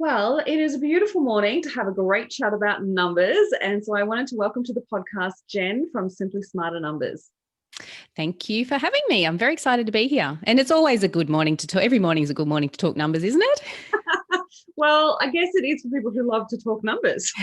Well, it is a beautiful morning to have a great chat about numbers. And so I wanted to welcome to the podcast Jen from Simply Smarter Numbers. Thank you for having me. I'm very excited to be here. And it's always a good morning to talk. Every morning is a good morning to talk numbers, isn't it? Well, I guess it is for people who love to talk numbers.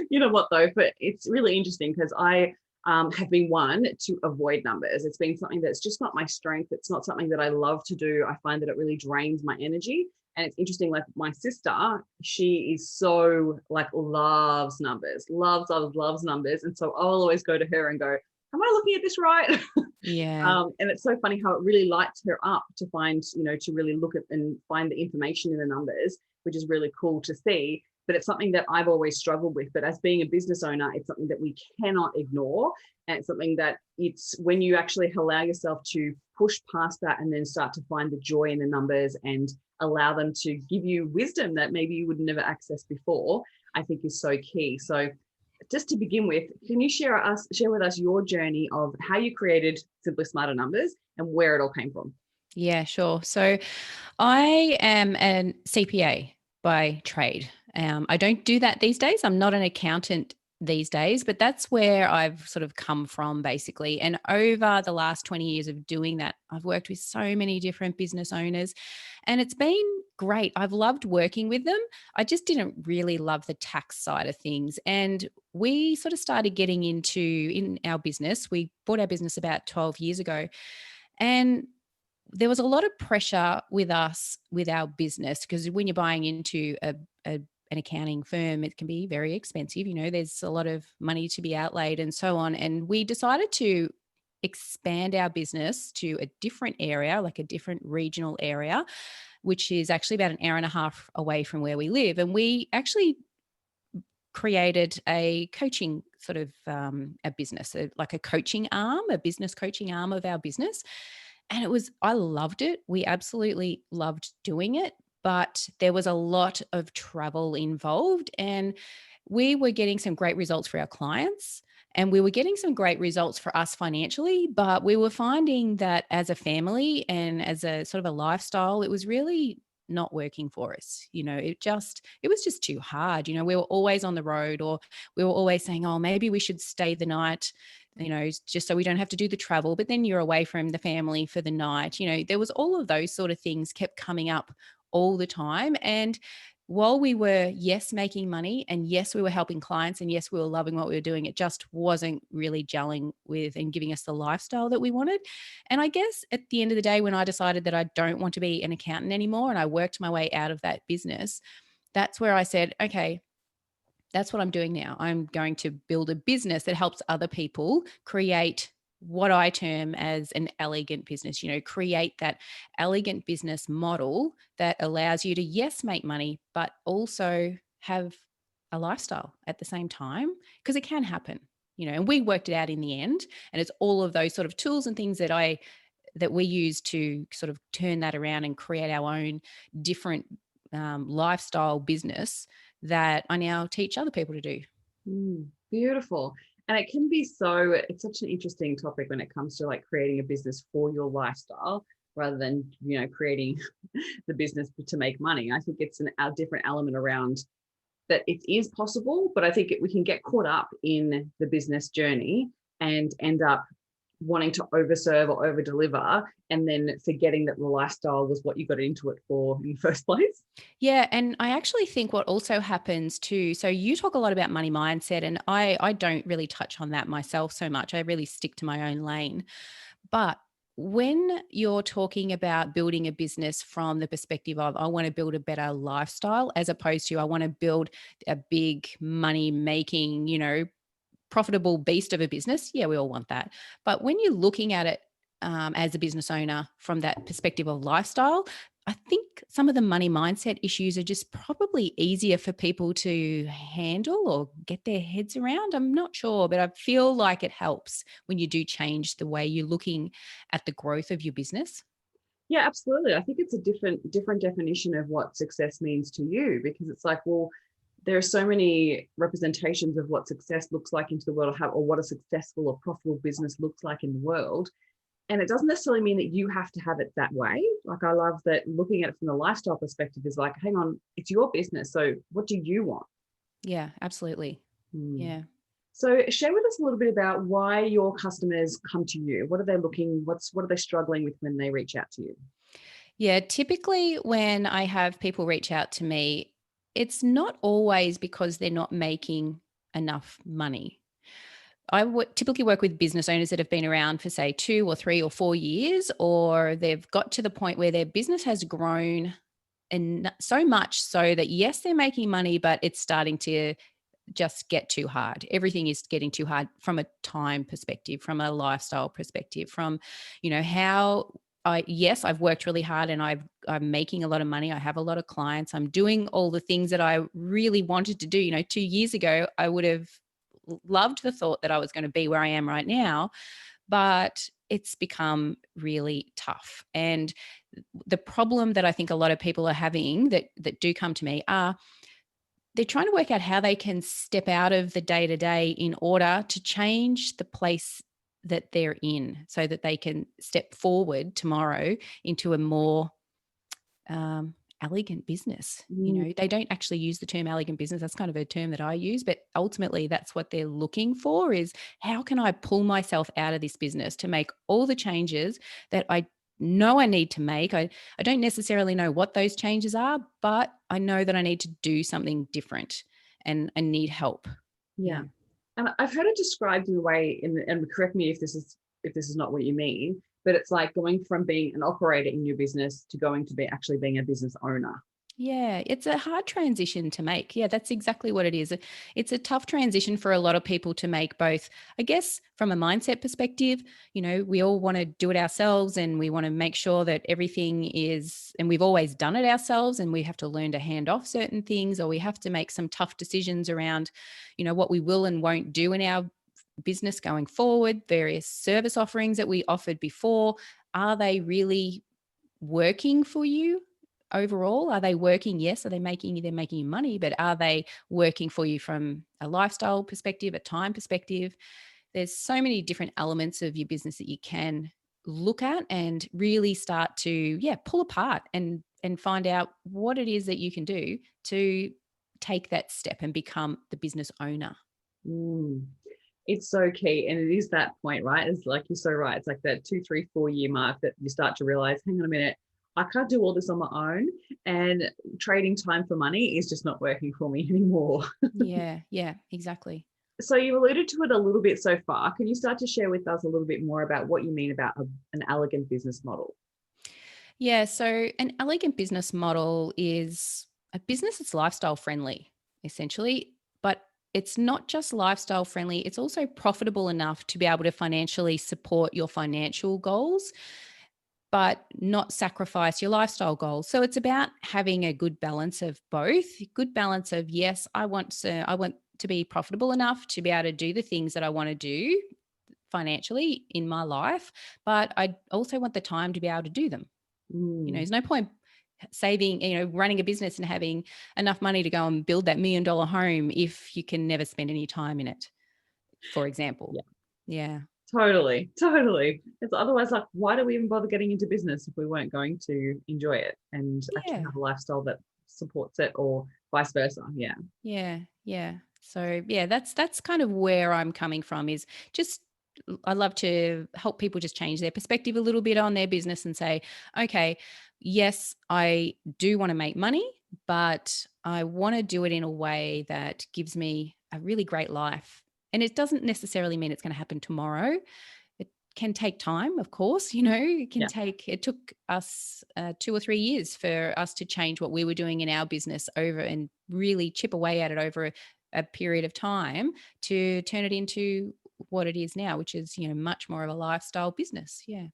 You know what, though? But it's really interesting because I have been one to avoid numbers. It's been something that's just not my strength. It's not something that I love to do. I find that it really drains my energy. And it's interesting, like my sister, she is so loves numbers, loves numbers. And so I'll always go to her and go, am I looking at this right? Yeah. And it's so funny how it really lights her up to find, to really look at and find the information in the numbers, which is really cool to see. But it's something that I've always struggled with. But as being a business owner, it's something that we cannot ignore. And it's something that it's when you actually allow yourself to push past that and then start to find the joy in the numbers and allow them to give you wisdom that maybe you would never access before, I think is so key. So just to begin with, can you share with us your journey of how you created Simply Smarter Numbers and where it all came from? Yeah, sure. So I am a CPA by trade. I don't do that these days. I'm not an accountant these days, but that's where I've sort of come from basically. And over the last 20 years of doing that, I've worked with so many different business owners and it's been great. I've loved working with them. I just didn't really love the tax side of things. And we sort of started getting in our business. We bought our business about 12 years ago. And there was a lot of pressure with us with our business because when you're buying into an accounting firm, it can be very expensive. There's a lot of money to be outlaid and so on. And we decided to expand our business to a different area, like a different regional area, which is actually about an hour and a half away from where we live. And we actually created a coaching sort of a business, like a coaching arm, a business coaching arm of our business. And I loved it. We absolutely loved doing it, but there was a lot of travel involved and we were getting some great results for our clients and we were getting some great results for us financially, but we were finding that as a family and as a sort of a lifestyle, it was really not working for us. It was just too hard. We were always on the road or we were always saying, oh, maybe we should stay the night, just so we don't have to do the travel, but then you're away from the family for the night. There was all of those sort of things kept coming up all the time. And while we were, yes, making money and yes, we were helping clients and yes, we were loving what we were doing, it just wasn't really gelling with and giving us the lifestyle that we wanted. And I guess at the end of the day, when I decided that I don't want to be an accountant anymore and I worked my way out of that business, that's where I said, okay, that's what I'm doing now. I'm going to build a business that helps other people create what I term as an elegant business, create that elegant business model that allows you to, yes, make money, but also have a lifestyle at the same time, because it can happen, and we worked it out in the end. And it's all of those sort of tools and things that we use to sort of turn that around and create our own different lifestyle business that I now teach other people to do. Beautiful. And it's such an interesting topic when it comes to creating a business for your lifestyle rather than, creating the business to make money. I think it's a different element around that it is possible, but I think we can get caught up in the business journey and end up wanting to overserve or over deliver and then forgetting that the lifestyle was what you got into it for in the first place. Yeah. And I actually think what also happens too, so you talk a lot about money mindset and I don't really touch on that myself so much. I really stick to my own lane. But when you're talking about building a business from the perspective of, I want to build a better lifestyle, as opposed to I want to build a big money making, profitable beast of a business. Yeah, we all want that. But when you're looking at it as a business owner from that perspective of lifestyle, I think some of the money mindset issues are just probably easier for people to handle or get their heads around. I'm not sure, but I feel like it helps when you do change the way you're looking at the growth of your business. Yeah, absolutely. I think it's a different definition of what success means to you, because it's like, well, there are so many representations of what success looks like into the world, or what a successful or profitable business looks like in the world. And it doesn't necessarily mean that you have to have it that way. Like, I love that looking at it from the lifestyle perspective is like, hang on, it's your business. So what do you want? Yeah, absolutely. Yeah. So share with us a little bit about why your customers come to you. What are they looking, what are they struggling with when they reach out to you? Yeah, typically when I have people reach out to me, it's not always because they're not making enough money. I typically work with business owners that have been around for, say, 2 or 3 or 4 years, or they've got to the point where their business has grown and so much so that, yes, they're making money, but it's starting to just get too hard. Everything is getting too hard from a time perspective, from a lifestyle perspective, from, how yes, I've worked really hard and I'm making a lot of money. I have a lot of clients. I'm doing all the things that I really wanted to do. 2 years ago, I would have loved the thought that I was going to be where I am right now, but it's become really tough. And the problem that I think a lot of people are having that do come to me are they're trying to work out how they can step out of the day-to-day in order to change the place that they're in so that they can step forward tomorrow into a more elegant business. They don't actually use the term elegant business. That's kind of a term that I use, but ultimately that's what they're looking for is, how can I pull myself out of this business to make all the changes that I know I need to make? I don't necessarily know what those changes are, but I know that I need to do something different and I need help. Yeah. And I've heard it described in a way, and correct me if this is not what you mean, but it's like going from being an operator in your business to going to be actually being a business owner. Yeah, it's a hard transition to make. Yeah, that's exactly what it is. It's a tough transition for a lot of people to make, both, I guess, from a mindset perspective. We all want to do it ourselves and we want to make sure that everything is, and we've always done it ourselves, and we have to learn to hand off certain things, or we have to make some tough decisions around, what we will and won't do in our business going forward, various service offerings that we offered before. Are they really working for you? Overall, are they working? Yes. They're making you money, but are they working for you from a lifestyle perspective, a time perspective? There's so many different elements of your business that you can look at and really start to, pull apart and find out what it is that you can do to take that step and become the business owner. It's so key. And it is that point, right? It's like, you're so right. It's like that 2, 3, 4 year mark that you start to realize, hang on a minute, I can't do all this on my own, and trading time for money is just not working for me anymore. Yeah, exactly. So you alluded to it a little bit so far. Can you start to share with us a little bit more about what you mean about an elegant business model? Yeah, so an elegant business model is a business that's lifestyle friendly, essentially, but it's not just lifestyle friendly, it's also profitable enough to be able to financially support your financial goals, but not sacrifice your lifestyle goals. So it's about having a good balance of both. Good balance of, yes, I want to be profitable enough to be able to do the things that I want to do financially in my life, but I also want the time to be able to do them. There's no point saving, running a business and having enough money to go and build that $1 million home if you can never spend any time in it, for example. Yeah. Totally. It's otherwise like, why do we even bother getting into business if we weren't going to enjoy it and actually have a lifestyle that supports it, or vice versa? Yeah. So that's kind of where I'm coming from, is just, I love to help people just change their perspective a little bit on their business and say, okay, yes, I do want to make money, but I want to do it in a way that gives me a really great life. And it doesn't necessarily mean it's going to happen tomorrow. It can take time, of course. It took us 2 or 3 years for us to change what we were doing in our business over and really chip away at it over a period of time to turn it into what it is now, which is, much more of a lifestyle business. Yeah.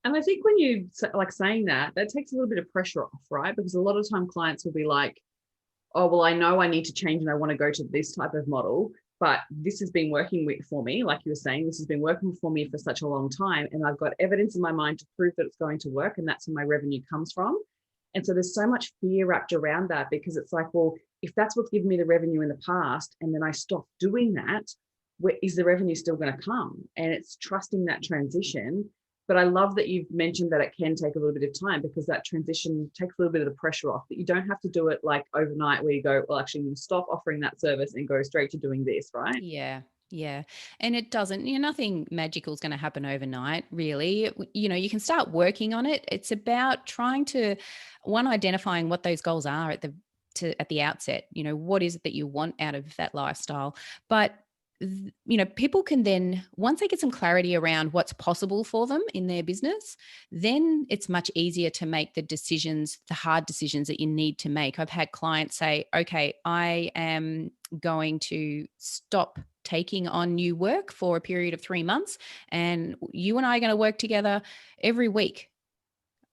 And I think when you like saying that takes a little bit of pressure off, right? Because a lot of time clients will be like, oh, well, I know I need to change and I want to go to this type of model, but this has been working for me. Like you were saying, this has been working for me for such a long time. And I've got evidence in my mind to prove that it's going to work. And that's where my revenue comes from. And so there's so much fear wrapped around that, because it's like, well, if that's what's given me the revenue in the past and then I stop doing that, where is the revenue still going to come? And it's trusting that transition But I love that you've mentioned that it can take a little bit of time, because that transition takes a little bit of the pressure off, that you don't have to do it like overnight where you go, well, actually, you stop offering that service and go straight to doing this, right? Yeah. Yeah. And it doesn't, nothing magical is going to happen overnight, really. You can start working on it. It's about trying to, one, identifying what those goals are at the outset. What is it that you want out of that lifestyle? But people can then, once they get some clarity around what's possible for them in their business, then it's much easier to make the hard decisions that you need to make. I've had clients say, okay, I am going to stop taking on new work for a period of 3 months, and you and I are going to work together every week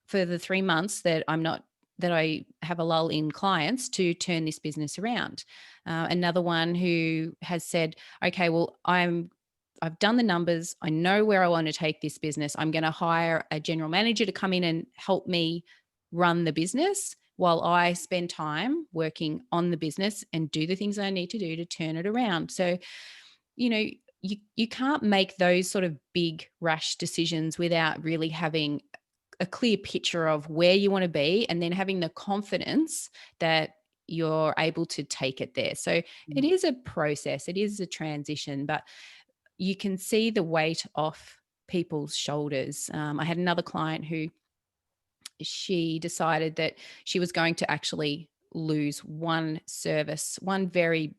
for the 3 months that I have a lull in clients, to turn this business around. Another one who has said, okay, well, I've done the numbers. I know where I want to take this business. I'm going to hire a general manager to come in and help me run the business while I spend time working on the business and do the things I need to do to turn it around. So, you can't make those sort of big rash decisions without really having a clear picture of where you want to be, and then having the confidence that you're able to take it there. So it is a process, it is a transition, but you can see the weight off people's shoulders. I had another client who, she decided that she was going to actually lose one service, one very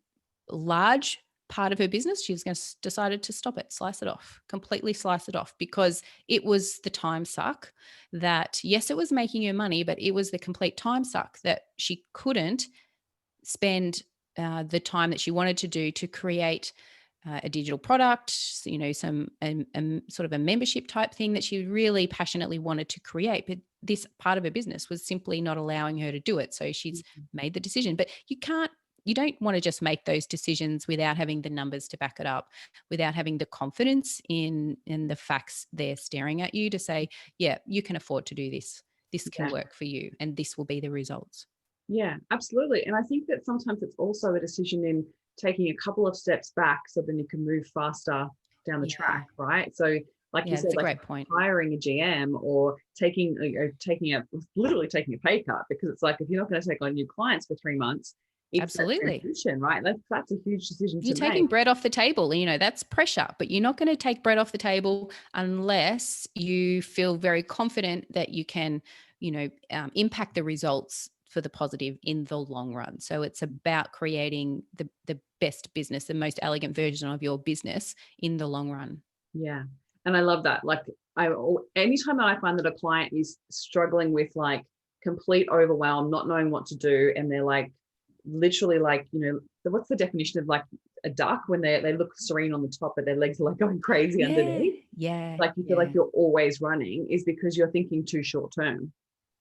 large part of her business. She was going to decided to stop it, slice it off, completely slice it off, because it was the time suck that, yes, it was making her money, but it was the complete time suck that she couldn't spend the time that she wanted to do to create a digital product, some sort of a membership type thing that she really passionately wanted to create. But this part of her business was simply not allowing her to do it. So she's made the decision. But you don't want to just make those decisions without having the numbers to back it up, without having the confidence in the facts there staring at you to say, yeah, you can afford to do this. This can work for you, and this will be the results. Yeah, absolutely. And I think that sometimes it's also a decision in taking a couple of steps back so then you can move faster down the track, right? So like you said, that's a like great point. hiring a GM or literally taking a pay cut, because it's like, if you're not going to take on new clients for 3 months, it's Absolutely. that transition, right? That's a huge decision You're to taking make. bread off the table, that's pressure, but you're not going to take bread off the table unless you feel very confident that you can, impact the results for the positive in the long run. So it's about creating the best business, the most elegant version of your business in the long run. Yeah. And I love that. Like anytime that I find that a client is struggling with like complete overwhelm, not knowing what to do, and they're like literally like, what's the definition of like a duck when they look serene on the top, but their legs are like going crazy underneath? Like you feel like you're always running, is because you're thinking too short term,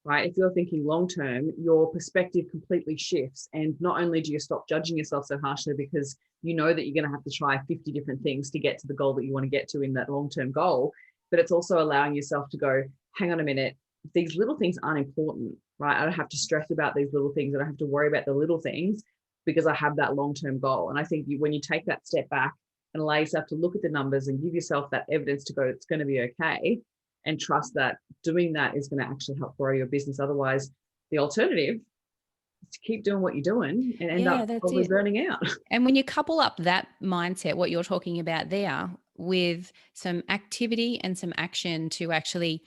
right? If you're thinking long term, your perspective completely shifts. And not only do you stop judging yourself so harshly, because you know that you're going to have to try 50 different things to get to the goal that you want to get to in that long term goal, but it's also allowing yourself to go, hang on a minute, these little things aren't important, right? I don't have to stress about these little things. I don't have to worry about the little things, because I have that long term goal. And I think when you take that step back and allow yourself to look at the numbers and give yourself that evidence to go, it's going to be okay, and trust that doing that is going to actually help grow your business. Otherwise, the alternative is to keep doing what you're doing and end up probably burning out. And when you couple up that mindset, what you're talking about there, with some activity and some action to actually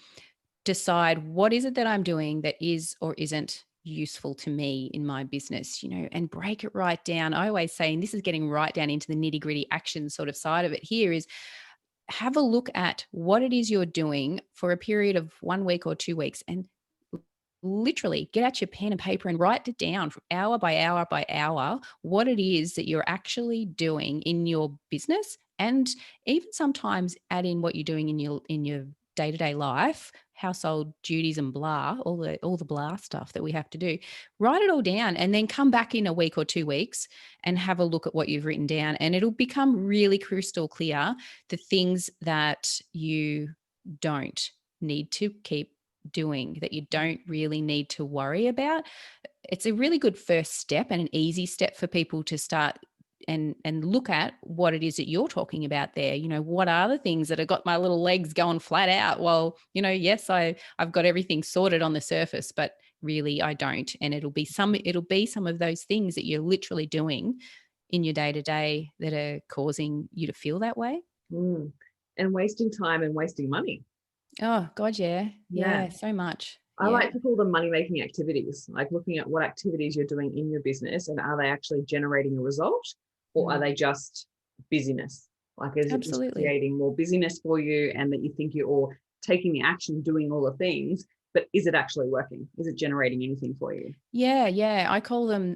decide what is it that I'm doing that is or isn't useful to me in my business, and break it right down. I always say, and this is getting right down into the nitty gritty action sort of side of it here, is have a look at what it is you're doing for a period of 1 week or 2 weeks, and literally get out your pen and paper and write it down hour by hour by hour, what it is that you're actually doing in your business, and even sometimes add in what you're doing in your day-to-day life, household duties and blah, all the blah stuff that we have to do. Write it all down, and then come back in a week or 2 weeks and have a look at what you've written down, and it'll become really crystal clear the things that you don't need to keep doing, that you don't really need to worry about. It's a really good first step and an easy step for people to start and look at what it is that you're talking about there. What are the things that have got my little legs going flat out? Well, yes, I've got everything sorted on the surface, but really I don't. And it'll be some of those things that you're literally doing in your day-to-day that are causing you to feel that way. And wasting time and wasting money. Oh God, yeah. Yeah. So much. I like to call them money-making activities, like looking at what activities you're doing in your business and are they actually generating a result, or are they just busyness? Like, is it just creating more busyness for you, and that you think you're taking the action, doing all the things, but is it actually working? Is it generating anything for you? Yeah. I call them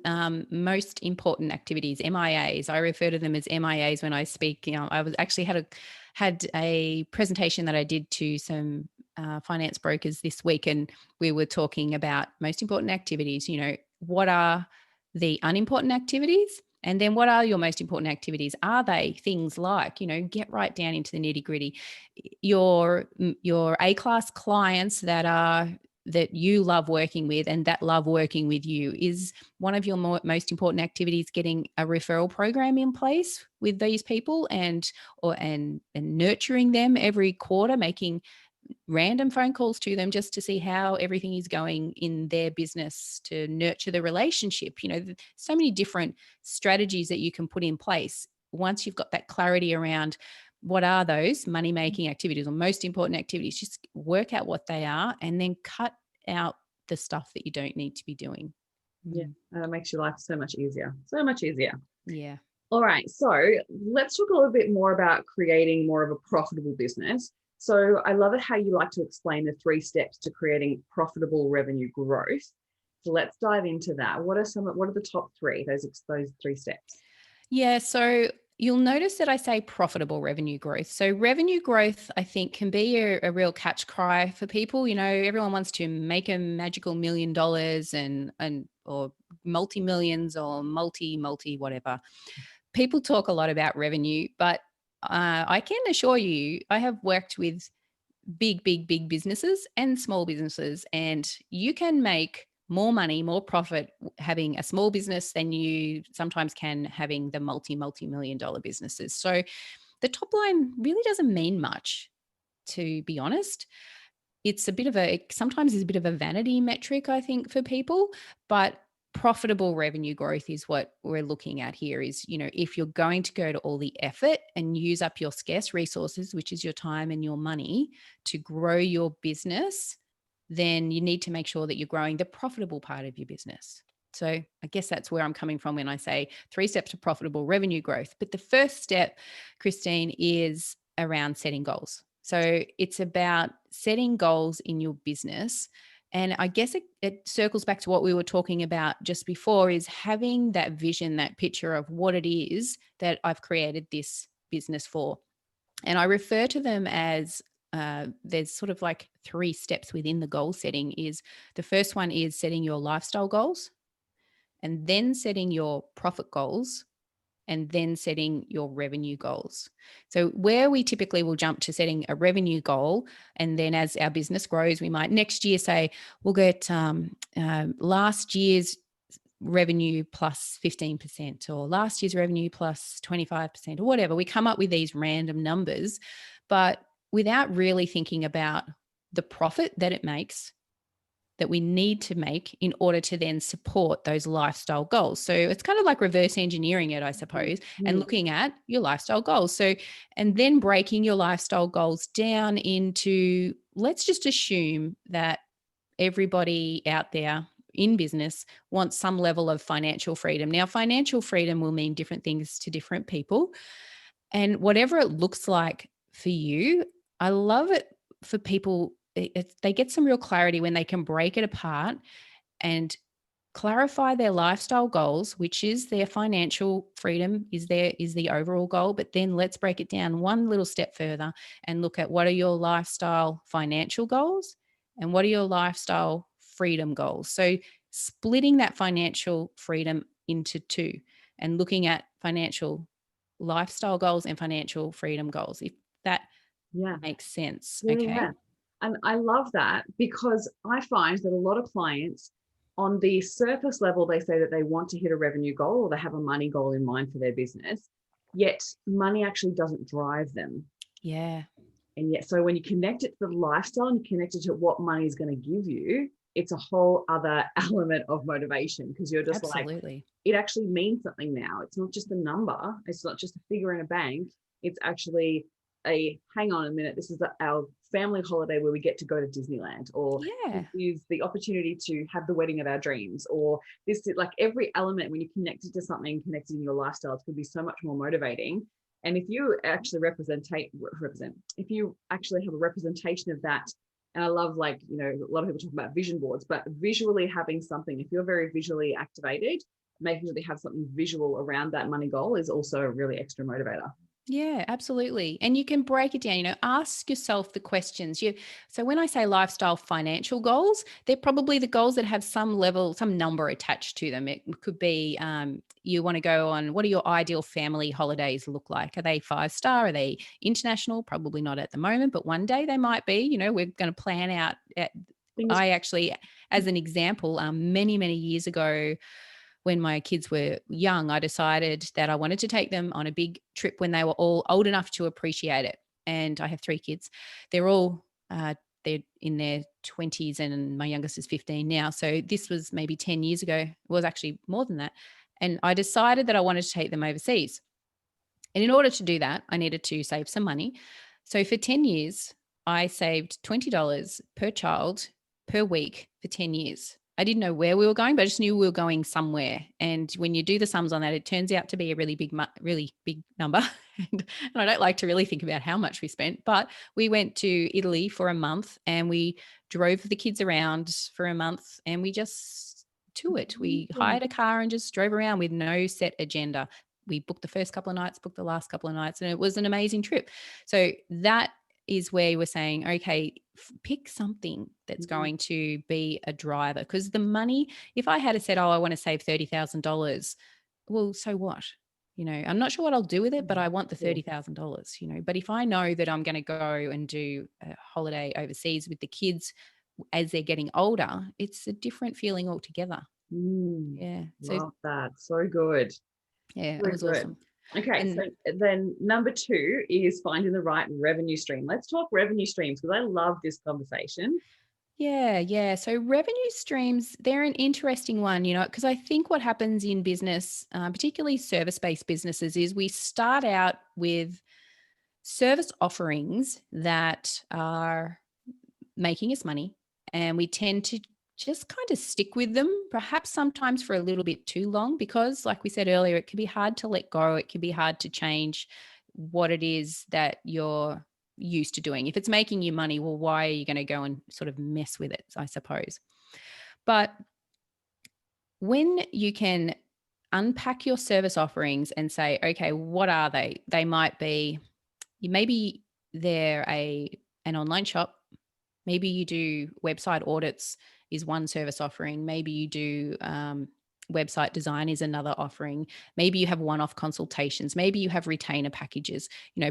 most important activities, MIAs. I refer to them as MIAs when I speak. I was actually had a presentation that I did to some finance brokers this week, and we were talking about most important activities. What are the unimportant activities? And then what are your most important activities? Are they things like, get right down into the nitty gritty, your A-class clients that you love working with and that love working with you? Is one of your most important activities getting a referral program in place with these people and nurturing them every quarter, making random phone calls to them just to see how everything is going in their business, to nurture the relationship? So many different strategies that you can put in place once you've got that clarity around what are those money-making activities or most important activities. Just work out what they are and then cut out the stuff that you don't need to be doing. Yeah, that makes your life so much easier. So much easier. Yeah. All right, so let's talk a little bit more about creating more of a profitable business. So I love it how you like to explain the 3 steps to creating profitable revenue growth. So let's dive into that. What are the top 3, those 3 steps? Yeah, so you'll notice that I say profitable revenue growth. So revenue growth, I think, can be a real catch cry for people. Everyone wants to make a magical $1 million and or multi-millions or multi whatever. People talk a lot about revenue, but I can assure you, I have worked with big businesses and small businesses, and you can make more money, more profit having a small business than you sometimes can having the multi-million dollar businesses. So the top line really doesn't mean much, to be honest. It's sometimes is a bit of a vanity metric, I think, for people, but profitable revenue growth is what we're looking at here. Is, if you're going to go to all the effort and use up your scarce resources, which is your time and your money, to grow your business, then you need to make sure that you're growing the profitable part of your business. So I guess that's where I'm coming from when I say 3 steps to profitable revenue growth. But the first step, Christine, is around setting goals. So it's about setting goals in your business. And I guess it circles back to what we were talking about just before, is having that vision, that picture of what it is that I've created this business for. And I refer to them as there's sort of like 3 steps within the goal setting. Is the first one is setting your lifestyle goals, and then setting your profit goals, and then setting your revenue goals. So where we typically will jump to setting a revenue goal, and then as our business grows, we might next year say we'll get last year's revenue plus 15%, or last year's revenue plus 25%, or whatever. We come up with these random numbers, but without really thinking about the profit that it makes, that we need to make in order to then support those lifestyle goals. So it's kind of like reverse engineering it, I suppose, and looking at your lifestyle goals. So, and then breaking your lifestyle goals down into, let's just assume that everybody out there in business wants some level of financial freedom. Now, financial freedom will mean different things to different people. And whatever it looks like for you, I love it for people. They get some real clarity when they can break it apart and clarify their lifestyle goals, which is their financial freedom is the overall goal. But then let's break it down one little step further and look at what are your lifestyle financial goals and what are your lifestyle freedom goals. So splitting that financial freedom into 2 and looking at financial lifestyle goals and financial freedom goals, if that makes sense. Okay. Yeah. And I love that, because I find that a lot of clients on the surface level, they say that they want to hit a revenue goal or they have a money goal in mind for their business, yet money actually doesn't drive them. Yeah. And yet, so when you connect it to the lifestyle and you connect it to what money is going to give you, it's a whole other element of motivation, because you're just Absolutely. like, it actually means something now. It's not just a number. It's not just a figure in a bank. It's actually hang on a minute, this is our family holiday where we get to go to Disneyland, or Yeah. this is the opportunity to have the wedding of our dreams, or this is like every element. When you connect it to something, connected in your lifestyle, it's going to be so much more motivating. And if you actually if you actually have a representation of that, and I love, like, a lot of people talk about vision boards, but visually having something, if you're very visually activated, making sure they have something visual around that money goal is also a really extra motivator. Yeah, absolutely. And you can break it down, ask yourself the questions. So when I say lifestyle financial goals, they're probably the goals that have some level, some number attached to them. It could be you want to go on, what do your ideal family holidays look like? Are they 5-star? Are they international? Probably not at the moment, but one day they might be. We're going to plan out. I actually, as an example, many, many years ago, when my kids were young, I decided that I wanted to take them on a big trip when they were all old enough to appreciate it. And I have 3 kids. They're all they're in their 20s, and my youngest is 15 now. So this was maybe 10 years ago. It was actually more than that. And I decided that I wanted to take them overseas. And in order to do that, I needed to save some money. So for 10 years, I saved $20 per child per week for 10 years. I didn't know where we were going, but I just knew we were going somewhere. And when you do the sums on that, it turns out to be a really big number. and I don't like to really think about how much we spent, but we went to Italy for a month and we drove the kids around for a month, and we just toured. We hired a car and just drove around with no set agenda. We booked the first couple of nights, booked the last couple of nights, and it was an amazing trip. So that is where we're saying, okay, pick something that's going to be a driver. Because the money, if I had said, oh, I want to save $30,000, well, so what? I'm not sure what I'll do with it, but I want the $30,000, But if I know that I'm going to go and do a holiday overseas with the kids as they're getting older, it's a different feeling altogether. Yeah. Love that. So good. Yeah, Very it was good. awesome. Okay, so then number 2 is finding the right revenue stream. Let's talk revenue streams, because I love this conversation. Yeah. So revenue streams, they're an interesting one, because I think what happens in business, particularly service-based businesses, is we start out with service offerings that are making us money, and we tend to just kind of stick with them, perhaps sometimes for a little bit too long, because like we said earlier, it can be hard to let go. It can be hard to change what it is that you're used to doing. If it's making you money, well, why are you going to go and sort of mess with it, I suppose? But when you can unpack your service offerings and say, okay, what are they? They might be, maybe they're an online shop. Maybe you do website audits is one service offering. Maybe you do website design is another offering. Maybe you have one-off consultations. Maybe you have retainer packages.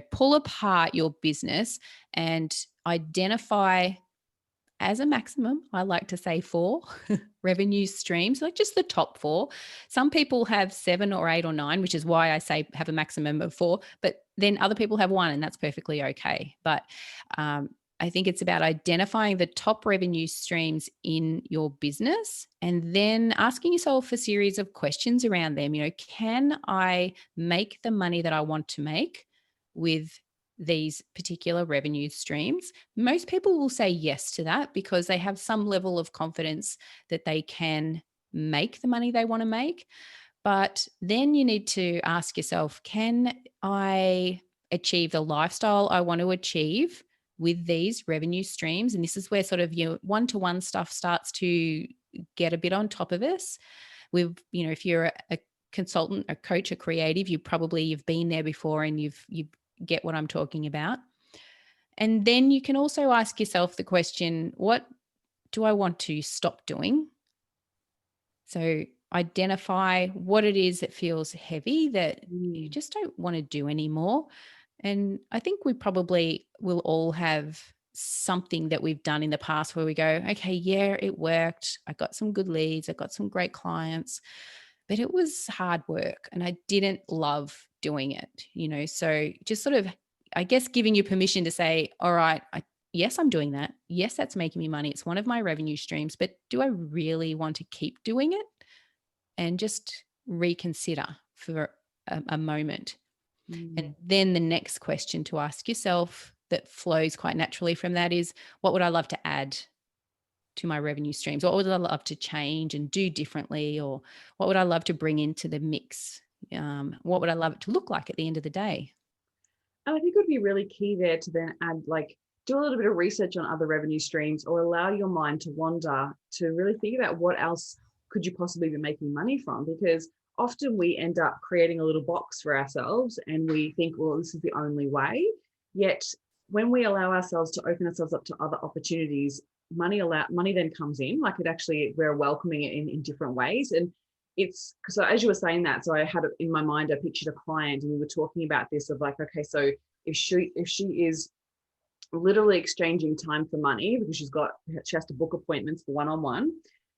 Pull apart your business and identify, as a maximum, I like to say 4 revenue streams, like just the top 4. Some people have 7 or 8 or 9, which is why I say have a maximum of 4, but then other people have 1, and that's perfectly okay. But I think it's about identifying the top revenue streams in your business and then asking yourself a series of questions around them. Can I make the money that I want to make with these particular revenue streams? Most people will say yes to that because they have some level of confidence that they can make the money they want to make. But then you need to ask yourself, can I achieve the lifestyle I want to achieve with these revenue streams? And this is where sort of your one-to-one stuff starts to get a bit on top of us. If you're a consultant, a coach, a creative, you've been there before and you get what I'm talking about. And then you can also ask yourself the question, what do I want to stop doing? So identify what it is that feels heavy that you just don't want to do anymore. And I think we probably will all have something that we've done in the past where we go, okay, yeah, it worked. I got some good leads. I got some great clients, but it was hard work and I didn't love doing it, so just sort of, I guess, giving you permission to say, all right, yes, I'm doing that. Yes, that's making me money. It's one of my revenue streams, but do I really want to keep doing it? And just reconsider for a moment. And then the next question to ask yourself that flows quite naturally from that is, what would I love to add to my revenue streams? What would I love to change and do differently? Or what would I love to bring into the mix? What would I love it to look like at the end of the day? And I think it would be really key there to then add, like, do a little bit of research on other revenue streams, or allow your mind to wander to really think about what else could you possibly be making money from? Because often we end up creating a little box for ourselves and we think, well, this is the only way. Yet when we allow ourselves to open ourselves up to other opportunities, money then comes in. Like, it actually, we're welcoming it in different ways. And it's, so as you were saying that, so I had it in my mind, I pictured a client and we were talking about this of like, okay, so if she is literally exchanging time for money because she has to book appointments for one-on-one,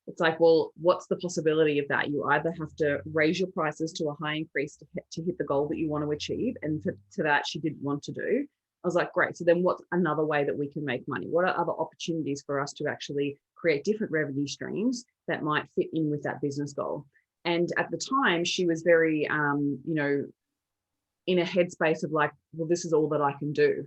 it's like, well, what's the possibility of that? You either have to raise your prices to a high increase to hit the goal that you want to achieve, and to that she didn't want to do. I was like, great, so then what's another way that we can make money? What are other opportunities for us to actually create different revenue streams that might fit in with that business goal? And at the time, she was very, in a headspace of like, well, this is all that I can do.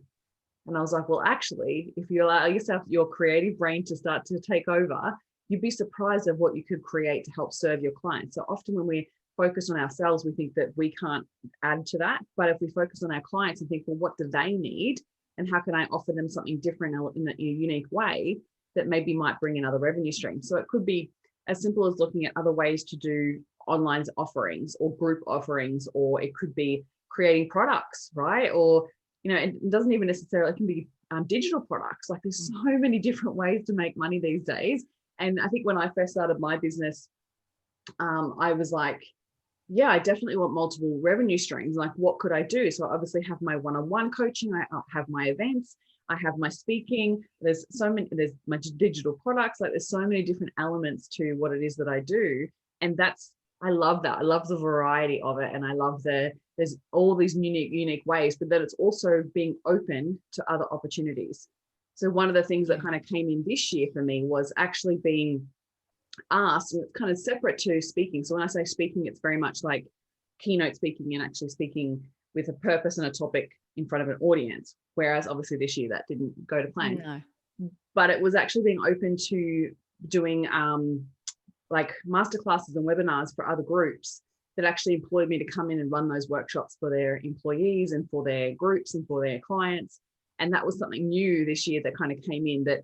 And I was like, well, actually, if you allow yourself, your creative brain to start to take over, you'd be surprised at what you could create to help serve your clients. So often when we focus on ourselves, we think that we can't add to that. But if we focus on our clients and think, well, what do they need? And how can I offer them something different in a unique way that maybe might bring in other revenue streams? So it could be as simple as looking at other ways to do online offerings or group offerings, or it could be creating products, right? Or, it doesn't even necessarily, it can be digital products. Like, there's so many different ways to make money these days. And I think when I first started my business, I was like, yeah, I definitely want multiple revenue streams. Like, what could I do? So I obviously have my one-on-one coaching, I have my events, I have my speaking, there's my digital products, like there's so many different elements to what it is that I do. And I love that. I love the variety of it. And I love there's all these unique ways, but that it's also being open to other opportunities. So one of the things that kind of came in this year for me was actually being asked, and it's kind of separate to speaking. So when I say speaking, it's very much like keynote speaking and actually speaking with a purpose and a topic in front of an audience. Whereas obviously this year that didn't go to plan. No. But it was actually being open to doing like masterclasses and webinars for other groups that actually employed me to come in and run those workshops for their employees and for their groups and for their clients. And that was something new this year that kind of came in, that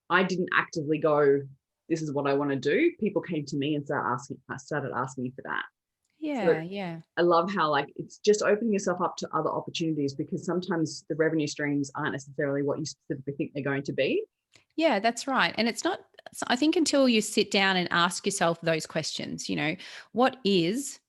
I didn't actively go, this is what I want to do. People came to me and started asking me for that. Yeah. I love how, like, it's just opening yourself up to other opportunities, because sometimes the revenue streams aren't necessarily what you specifically think they're going to be. Yeah, that's right. And it's not, I think, until you sit down and ask yourself those questions, what is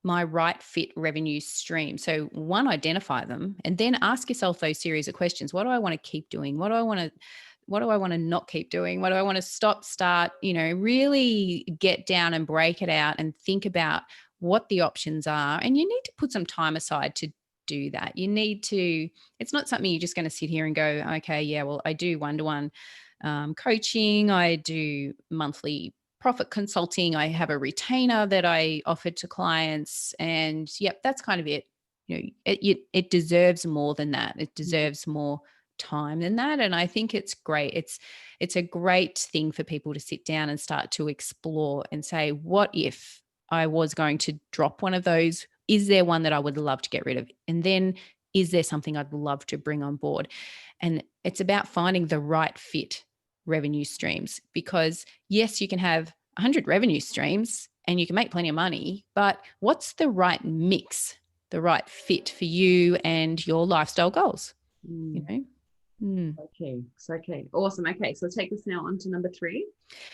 my right fit revenue stream? So one, identify them, and then ask yourself those series of questions. What do I want to keep doing? What do I want to not keep doing? What do I want to start, really get down and break it out and think about what the options are. And you need to put some time aside to do that. It's not something you're just going to sit here and go, okay, yeah, well, I do one-to-one coaching, I do monthly profit consulting, I have a retainer that I offer to clients, and yep, that's kind of it. It deserves more than that. It deserves more time than that. And I think it's great. It's a great thing for people to sit down and start to explore and say, what if I was going to drop one of those? Is there one that I would love to get rid of? And then, is there something I'd love to bring on board? And it's about finding the right fit revenue streams, because yes, you can have 100 revenue streams and you can make plenty of money, but what's the right mix, the right fit for you and your lifestyle goals? Mm. Okay. So, okay. Awesome. Okay. So take us now on to number 3.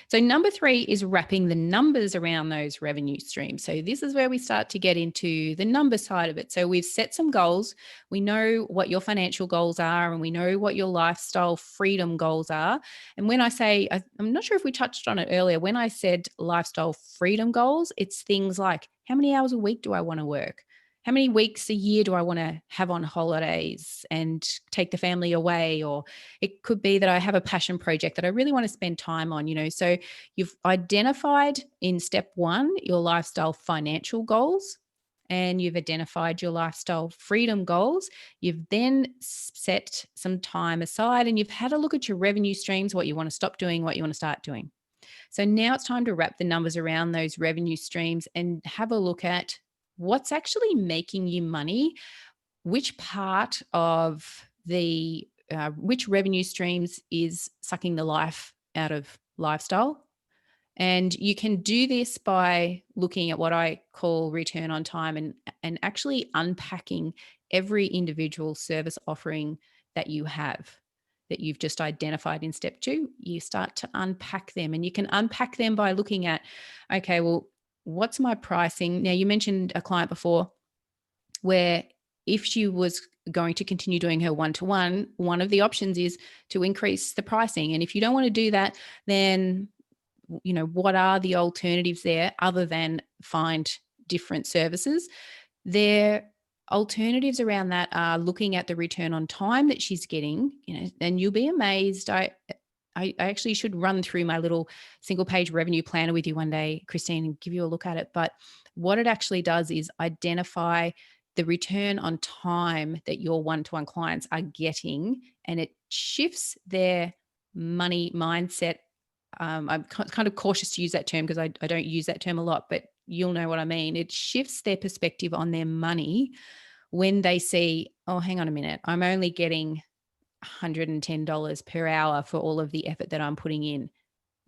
So number 3 is wrapping the numbers around those revenue streams. So this is where we start to get into the number side of it. So we've set some goals. We know what your financial goals are, and we know what your lifestyle freedom goals are. And when I say, I'm not sure if we touched on it earlier, when I said lifestyle freedom goals, it's things like, how many hours a week do I want to work? How many weeks a year do I want to have on holidays and take the family away? Or it could be that I have a passion project that I really want to spend time on, So you've identified in step 1 your lifestyle financial goals, and you've identified your lifestyle freedom goals. You've then set some time aside and you've had a look at your revenue streams, what you want to stop doing, what you want to start doing. So now it's time to wrap the numbers around those revenue streams and have a look at what's actually making you money, which part of the which revenue streams is sucking the life out of lifestyle. And you can do this by looking at what I call return on time, and actually unpacking every individual service offering that you have, that you've just identified in step 2. You start to unpack them, and you can unpack them by looking at, okay, well, what's my pricing? Now, you mentioned a client before where if she was going to continue doing her one-to-one, one of the options is to increase the pricing. And if you don't want to do that, then what are the alternatives there other than find different services? Their alternatives around that are looking at the return on time that she's getting, and you'll be amazed. I actually should run through my little single page revenue planner with you one day, Christine, and give you a look at it. But what it actually does is identify the return on time that your one-to-one clients are getting, and it shifts their money mindset. I'm kind of cautious to use that term because I don't use that term a lot, but you'll know what I mean. It shifts their perspective on their money when they see, oh, hang on a minute, I'm only getting $110 per hour for all of the effort that I'm putting in.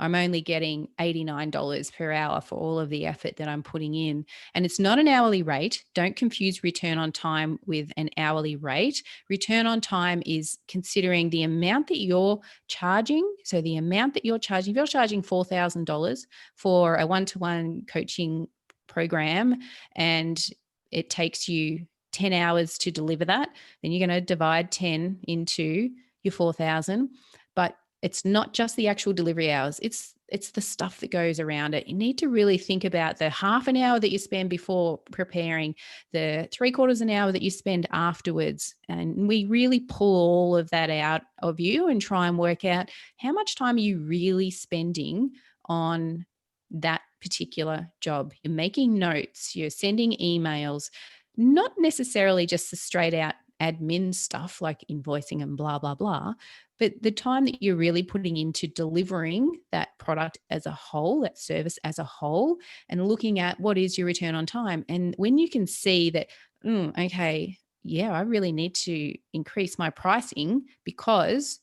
I'm only getting $89 per hour for all of the effort that I'm putting in. And it's not an hourly rate. Don't confuse return on time with an hourly rate. Return on time is considering the amount that you're charging. So the amount that you're charging, if you're charging $4,000 for a one-to-one coaching program and it takes you 10 hours to deliver that, then you're going to divide 10 into your 4,000. But it's not just the actual delivery hours. It's the stuff that goes around it. You need to really think about the half an hour that you spend before preparing, the 3/4 an hour that you spend afterwards. And we really pull all of that out of you and try and work out how much time are you really spending on that particular job. You're making notes, you're sending emails, not necessarily just the straight out admin stuff like invoicing and blah, blah, blah, but the time that you're really putting into delivering that product as a whole, that service as a whole, and looking at what is your return on time. And when you can see that, okay, yeah, I really need to increase my pricing because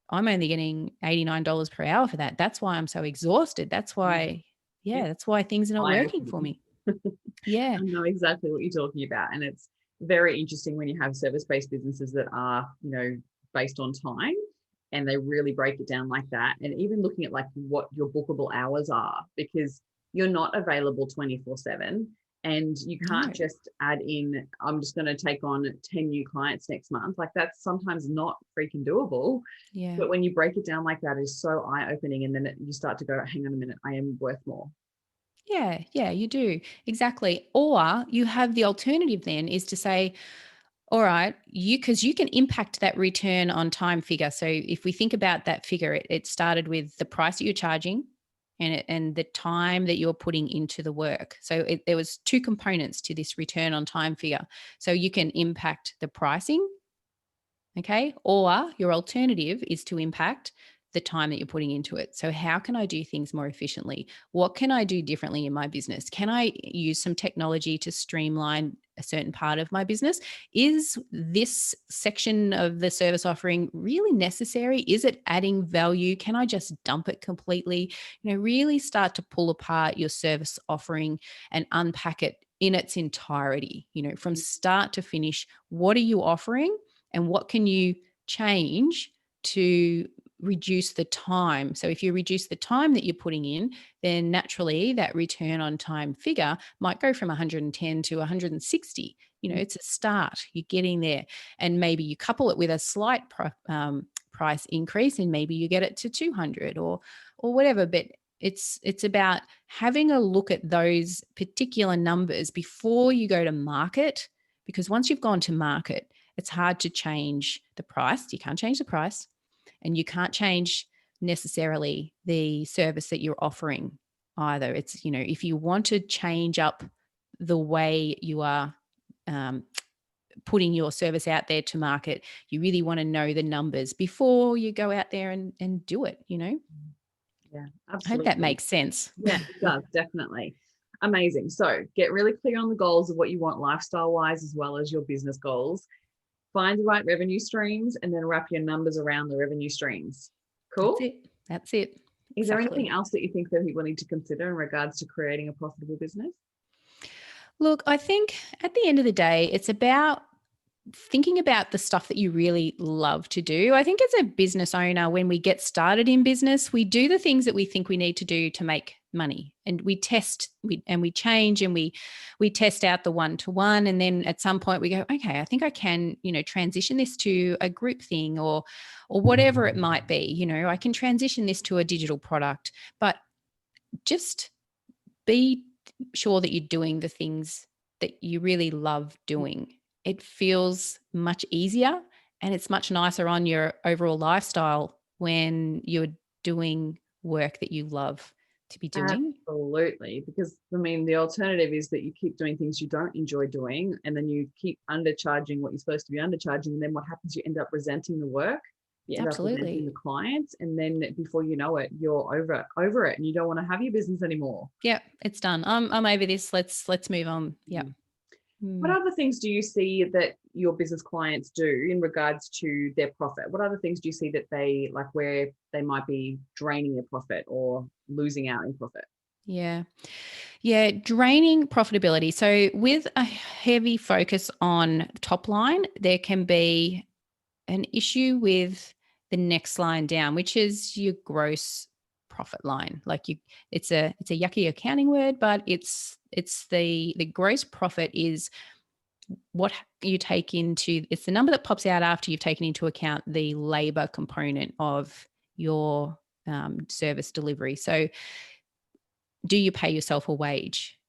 I'm only getting $89 per hour for that. That's why I'm so exhausted. That's why, Yeah. that's why things are not working for Eye-opening. me. Yeah. I know exactly what you're talking about. And it's very interesting when you have service-based businesses that are, based on time, and they really break it down like that. And even looking at like what your bookable hours are, because you're not available 24/7. And you can't No. just add in, I'm just going to take on 10 new clients next month. Like that's sometimes not freaking doable. Yeah. But when you break it down like that, it's so eye-opening. And then you start to go, hang on a minute, I am worth more. Yeah, you do. Exactly. Or you have the alternative then is to say, all right, because you can impact that return on time figure. So if we think about that figure, it started with the price that you're charging and the time that you're putting into the work. So there was 2 components to this return on time figure. So you can impact the pricing. Okay. Or your alternative is to impact the time that you're putting into it. So, how can I do things more efficiently? What can I do differently in my business? Can I use some technology to streamline a certain part of my business? Is this section of the service offering really necessary? Is it adding value? Can I just dump it completely? Really start to pull apart your service offering and unpack it in its entirety, from start to finish. What are you offering? And what can you change to reduce the time. So if you reduce the time that you're putting in, then naturally that return on time figure might go from 110 to 160. It's a start. You're getting there. And maybe you couple it with a slight price increase, and maybe you get it to 200 or whatever. But it's about having a look at those particular numbers before you go to market, because once you've gone to market, it's hard to change the price. You can't change the price, and you can't change necessarily the service that you're offering either. It's, if you want to change up the way you are putting your service out there to market, you really want to know the numbers before you go out there and do it. Yeah, I absolutely. hope that makes sense. Yeah, it does, definitely. Amazing. So get really clear on the goals of what you want lifestyle wise, as well as your business goals. Find the right revenue streams, and then wrap your numbers around the revenue streams. Cool. That's it. Is there anything else that you think that people need to consider in regards to creating a profitable business? Look, I think at the end of the day, it's about thinking about the stuff that you really love to do. I think as a business owner, when we get started in business, we do the things that we think we need to do to make money, and we test and we change, and we test out the one-to-one. And then at some point we go, okay, I think I can, transition this to a group thing or whatever it might be. I can transition this to a digital product, but just be sure that you're doing the things that you really love doing. It feels much easier, and it's much nicer on your overall lifestyle when you're doing work that you love to be doing. Absolutely. Because the alternative is that you keep doing things you don't enjoy doing, and then you keep undercharging what you're supposed to be undercharging. And then what happens? You end up resenting the work. You end up resenting the clients. And then before you know it, you're over it, and you don't want to have your business anymore. Yeah, it's done. I'm over this. Let's move on. Yeah. What other things do you see that your business clients do in regards to their profit? What other things do you see that they like, where they might be draining their profit or losing out in profit? Yeah, draining profitability. So with a heavy focus on top line, there can be an issue with the next line down, which is your gross profit line. It's a yucky accounting word, but it's the gross profit is what you take into, it's the number that pops out after you've taken into account the labor component of your service delivery. So do you pay yourself a wage?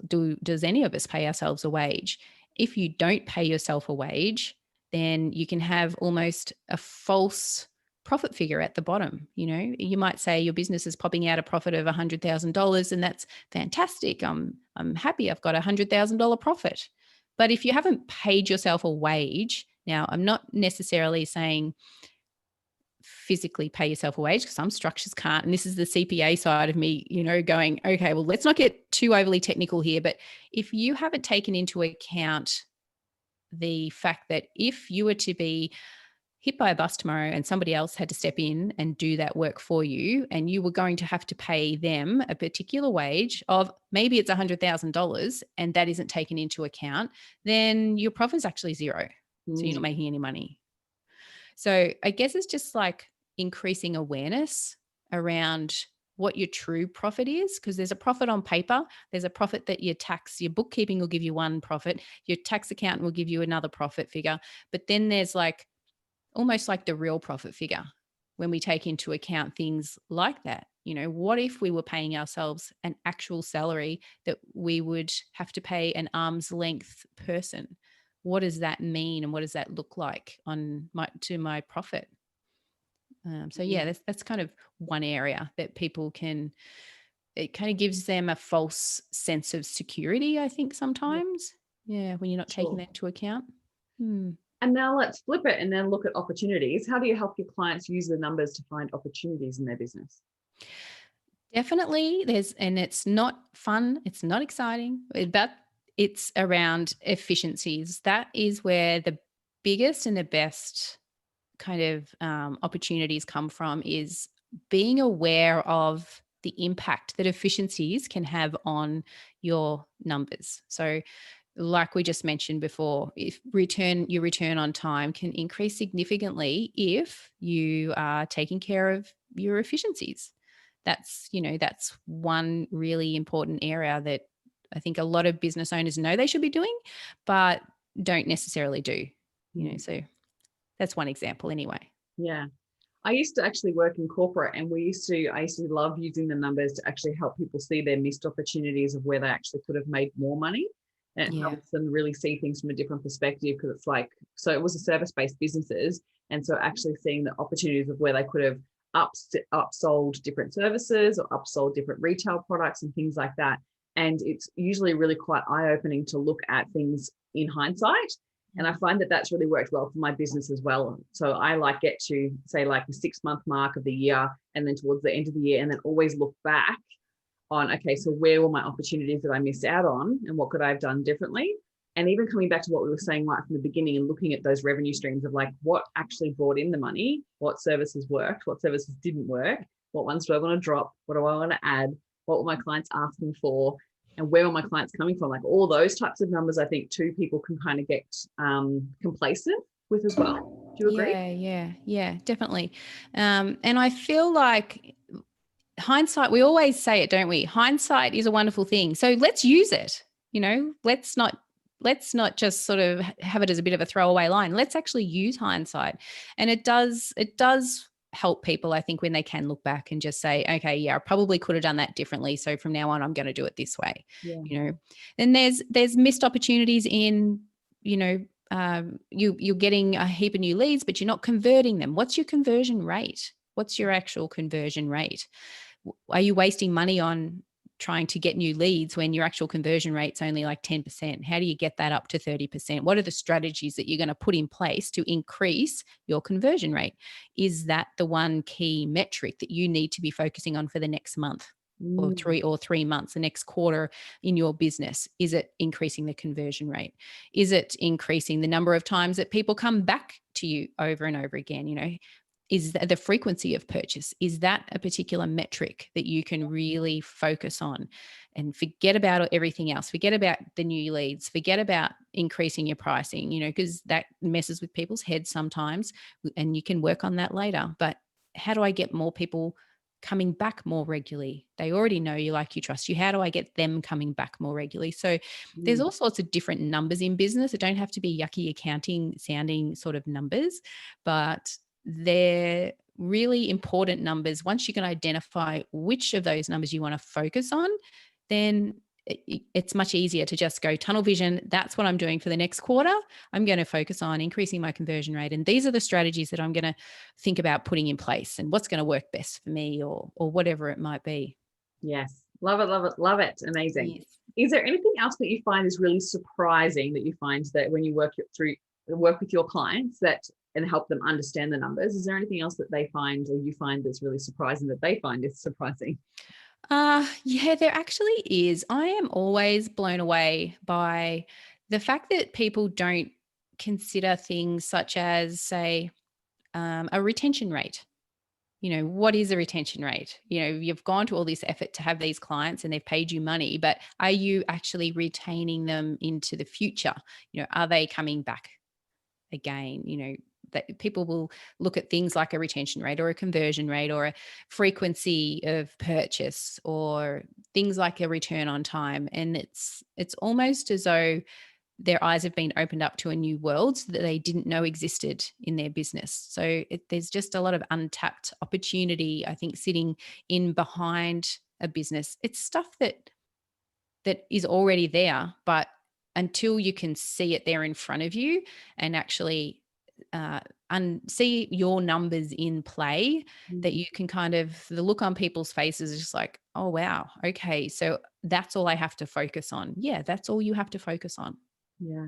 Does any of us pay ourselves a wage? If you don't pay yourself a wage, then you can have almost a false profit figure at the bottom. You might say your business is popping out a profit of $100,000, and that's fantastic. I'm happy I've got $100,000 profit. But if you haven't paid yourself a wage, now I'm not necessarily saying physically pay yourself a wage, because some structures can't. And this is the CPA side of me, going, okay, well, let's not get too overly technical here. But if you haven't taken into account the fact that if you were to be hit by a bus tomorrow and somebody else had to step in and do that work for you, and you were going to have to pay them a particular wage of maybe it's $100,000, and that isn't taken into account, then your profit is actually zero. So you're not making any money. So I guess it's just like increasing awareness around what your true profit is, because there's a profit on paper. There's a profit that your bookkeeping will give you one profit. Your tax accountant will give you another profit figure. But then there's almost like the real profit figure when we take into account things like that. What if we were paying ourselves an actual salary that we would have to pay an arm's length person? What does that mean, and what does that look like to my profit? That's kind of one area that people it kind of gives them a false sense of security, I think, sometimes. Yeah, when you're not taking that into account. And now let's flip it and then look at opportunities. How do you help your clients use the numbers to find opportunities in their business? Definitely and it's not fun. It's not exciting, but it's around efficiencies. That is where the biggest and the best kind of opportunities come from, is being aware of the impact that efficiencies can have on your numbers. So like we just mentioned before, if your return on time can increase significantly if you are taking care of your efficiencies. That's one really important area that I think a lot of business owners know they should be doing, but don't necessarily do. So that's one example anyway. Yeah. I used to actually work in corporate, and I used to love using the numbers to actually help people see their missed opportunities of where they actually could have made more money. And it helps them really see things from a different perspective, because it's like, so it was a service-based businesses. And so actually seeing the opportunities of where they could have upsold different services or upsold different retail products and things like that. And it's usually really quite eye-opening to look at things in hindsight. And I find that that's really worked well for my business as well. So I get to say like the 6-month mark of the year, and then towards the end of the year, and then always look back on, okay, so where were my opportunities that I missed out on, and what could I have done differently? And even coming back to what we were saying right from the beginning, and looking at those revenue streams of like what actually brought in the money, what services worked, what services didn't work, what ones do I want to drop, what do I want to add, what were my clients asking for, and where were my clients coming from? Like all those types of numbers, I think too, people can kind of get complacent with as well. Do you agree? Yeah, definitely. And I feel like hindsight, we always say it, don't we? Hindsight is a wonderful thing. So let's use it. Let's not just sort of have it as a bit of a throwaway line. Let's actually use hindsight. And it does help people, I think, when they can look back and just say, okay, yeah, I probably could have done that differently. So from now on, I'm going to do it this way. Yeah. And there's missed opportunities in, you're getting a heap of new leads, but you're not converting them. What's your conversion rate? What's your actual conversion rate? Are you wasting money on trying to get new leads when your actual conversion rate's only like 10%? How do you get that up to 30%? What are the strategies that you're going to put in place to increase your conversion rate? Is that the one key metric that you need to be focusing on for the next month or 3 months, the next quarter in your business? Is it increasing the conversion rate? Is it increasing the number of times that people come back to you over and over again? Is that the frequency of purchase? Is that a particular metric that you can really focus on, and forget about everything else? Forget about the new leads, forget about increasing your pricing, because that messes with people's heads sometimes, and you can work on that later. But how do I get more people coming back more regularly? They already know you, like you, trust you. How do I get them coming back more regularly? So there's all sorts of different numbers in business. It don't have to be yucky accounting sounding sort of numbers, but they're really important numbers. Once you can identify which of those numbers you want to focus on, then it's much easier to just go tunnel vision. That's what I'm doing for the next quarter. I'm going to focus on increasing my conversion rate. And these are the strategies that I'm going to think about putting in place, and what's going to work best for me, or whatever it might be. Yes. Love it, love it, love it. Amazing. Yes. Is there anything else that you find is really surprising that you find that when you work with your clients and help them understand the numbers? Is there anything else that they find, or you find, that's really surprising that they find is surprising? Yeah, there actually is. I am always blown away by the fact that people don't consider things such as, say, a retention rate. What is a retention rate? You've gone to all this effort to have these clients and they've paid you money, but are you actually retaining them into the future? Are they coming back again? That people will look at things like a retention rate or a conversion rate or a frequency of purchase or things like a return on time. And it's almost as though their eyes have been opened up to a new world that they didn't know existed in their business. So there's just a lot of untapped opportunity, I think, sitting in behind a business. It's stuff that is already there, but until you can see it there in front of you and actually see your numbers in play, that you can the look on people's faces is just like, oh, wow. Okay. So that's all I have to focus on. Yeah. That's all you have to focus on. Yeah.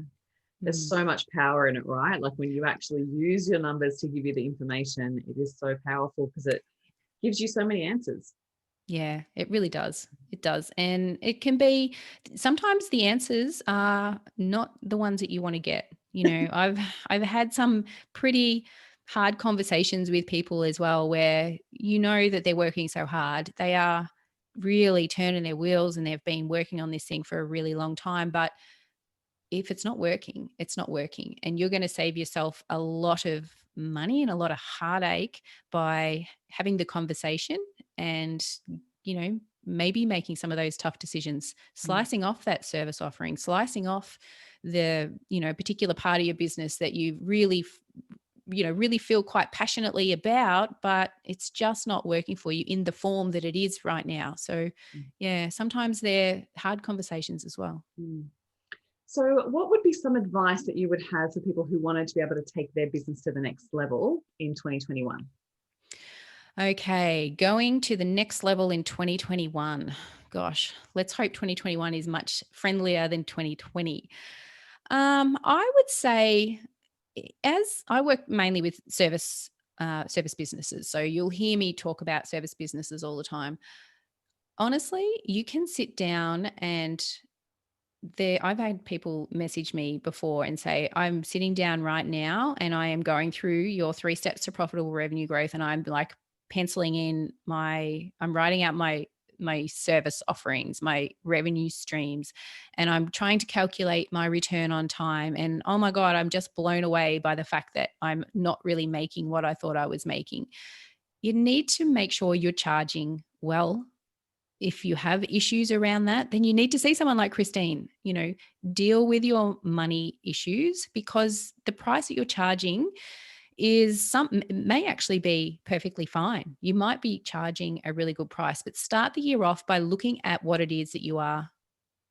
There's so much power in it, right? Like when you actually use your numbers to give you the information, it is so powerful because it gives you so many answers. Yeah, it really does. It does. And it can be, sometimes the answers are not the ones that you want to get. I've had some pretty hard conversations with people as well, where that they're working so hard. They are really turning their wheels and they've been working on this thing for a really long time, but if it's not working, it's not working. And you're going to save yourself a lot of money and a lot of heartache by having the conversation and, maybe making some of those tough decisions, slicing off that service offering, slicing off the, particular part of your business that you really really feel quite passionately about, but it's just not working for you in the form that it is right now. So yeah, sometimes they're hard conversations as well. So what would be some advice that you would have for people who wanted to be able to take their business to the next level in 2021? Okay, going to the next level in 2021. Gosh, let's hope 2021 is much friendlier than 2020. I would say, as I work mainly with service businesses, so you'll hear me talk about service businesses all the time. Honestly, you can sit down and I've had people message me before and say, I'm sitting down right now and I am going through your 3 steps to profitable revenue growth. And I'm like penciling in I'm writing out my service offerings, my revenue streams, and I'm trying to calculate my return on time. And oh my God, I'm just blown away by the fact that I'm not really making what I thought I was making. You need to make sure you're charging well. If you have issues around that, then you need to see someone like Christine, deal with your money issues, because the price that you're charging may actually be perfectly fine. You might be charging a really good price, but start the year off by looking at what it is that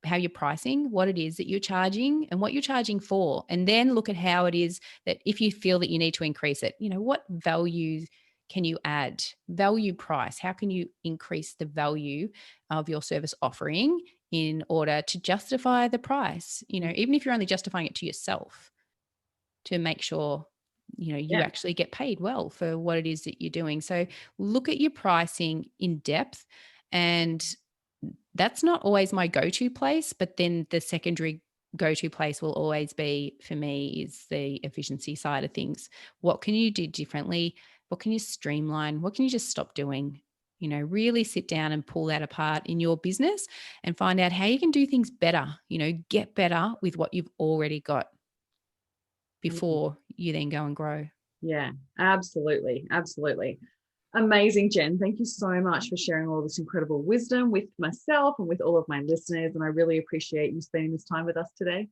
how you're pricing, what it is that you're charging and what you're charging for. And then look at how it is that if you feel that you need to increase it, what value can you add? Value price. How can you increase the value of your service offering in order to justify the price? Even if you're only justifying it to yourself, to make sure, you actually get paid well for what it is that you're doing. So look at your pricing in depth, and that's not always my go-to place, but then the secondary go-to place will always be, for me, is the efficiency side of things. What can you do differently? What can you streamline? What can you just stop doing? Really sit down and pull that apart in your business and find out how you can do things better, get better with what you've already got before you then go and grow. Yeah, absolutely. Absolutely. Amazing, Jen. Thank you so much for sharing all this incredible wisdom with myself and with all of my listeners. And I really appreciate you spending this time with us today.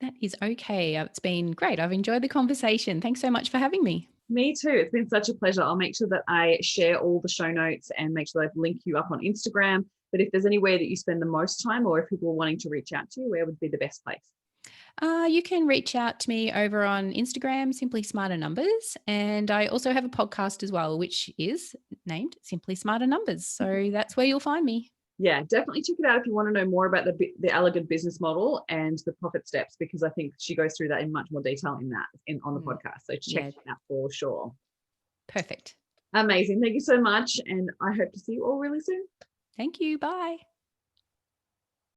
That is okay. It's been great. I've enjoyed the conversation. Thanks so much for having me. Me too. It's been such a pleasure. I'll make sure that I share all the show notes and make sure that I link you up on Instagram. But if there's anywhere that you spend the most time, or if people are wanting to reach out to you, where would be the best place? You can reach out to me over on Instagram, Simply Smarter Numbers. And I also have a podcast as well, which is named Simply Smarter Numbers. So that's where you'll find me. Yeah, definitely check it out if you want to know more about the elegant business model and the profit steps, because I think she goes through that in much more detail on the podcast. So check that out for sure. Perfect. Amazing. Thank you so much. And I hope to see you all really soon. Thank you. Bye.